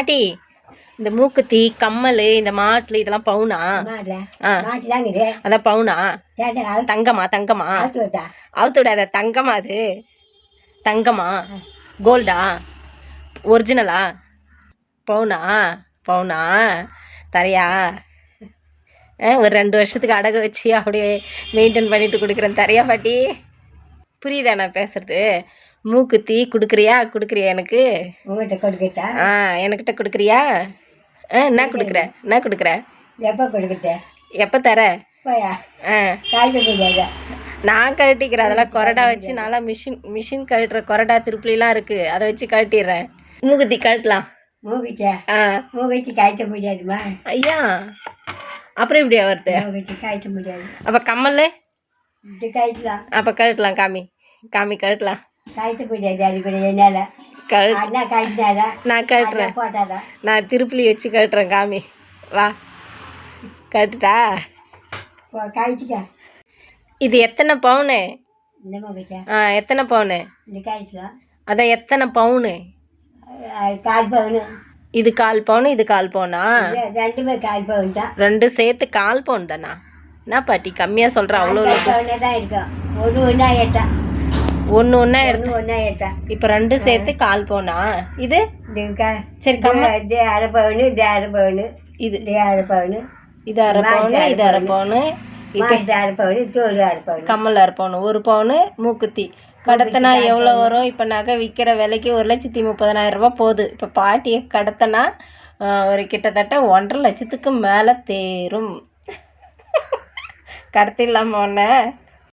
பாட்டி இந்த மூக்குத்தி கம்மல் இந்த மாட்டில் இதெல்லாம் பவுனா? அதான் பவுனா? தங்கமா தங்கமா? அவுத்து விடாத. தங்கமா அது? தங்கமா கோல்டா ஒரிஜினலா? பவுனா? பவுனா தரையா? ஒரு 2 வருஷத்துக்கு அடகு வச்சு அப்படியே மெயின்டைன் பண்ணிட்டு கொடுக்குறேன். தரையா பாட்டி? புரியுதா நான் பேசுறது? மூக்குத்தி கொடுக்குறியா? கொடுக்குறியா எனக்கு? உங்கள்கிட்ட கொடுக்கிட்டா? என்கிட்ட கொடுக்குறியா? என்ன கொடுக்குற? என்ன கொடுக்குற? எப்போ கொடுக்குற? எப்போ தர? கழட்ட நான் கழட்டிக்கிறேன். அதெல்லாம் கொரடா வச்சு நல்லா மிஷின் கழட்டுற கொரடா திருப்பிலாம் இருக்குது, அதை வச்சு கழட்டிடுறேன். மூக்குத்தி கழட்டலாம். மூக்குத்தி கழட்ட முடியாதுமா ஐயா. அப்புறம் இப்படியா வருது? மூக்குத்தி கழட்ட முடியாது. அப்போ கம்மல் இது கழட்டலாம். அப்போ கழட்டலாம். காமி காமி கழட்டலாம். கழட்ட முடியாது. அது கூட என்னால் கழட்டினாரா? நான் கழட்டுறேன். போட்டாரா? நான் திருப்பிலி வச்சு கழட்டுறேன். காமி வா கழட்டுட்டா? கழட்டிக்க. இது எத்தனை பவுனு? இந்த மூக்குத்தியா? எத்தனை பவுனு? இது கழட்டலாம். அதான் எத்தனை பவுனு? 1/4 பவுனு. இது 1/4 பவுனு, இது 1/4 பவுனா? ரெண்டுமே 1/4 பவுன் தான். ரெண்டு சேர்த்து 1/4 பவுன் தானா? என்ன பாட்டி கம்மியாக சொல்கிறேன்? அவ்வளோ தான் இருக்கும். ஒன்று ஏற்றா. ஒன்று ஒன்றா ஏற்றா. இப்போ ரெண்டு சேர்த்து 1/4 பவுனா? இது சரி இது 1/2 பவுனு. இது 1/2 பவுனு. இது 1/2 பவுனு. இது 1/2 பவுனு. இது 1/2 பவுனு. இப்போ 1/2 பவுனு. இது 1/2 பவுனு. கம்மல் 1/2 பவுனு. 1 பவுனு மூக்குத்தி. கடத்தினா எவ்வளோ வரும்? இப்போ நகை விற்கிற விலைக்கு 1,30,000 ரூபா போகுது. இப்போ பாட்டியை கடத்தினா ஒரு கிட்டத்தட்ட 1,50,000க்கு மேலே தேரும். கடத்திடலாமா ஒன்று?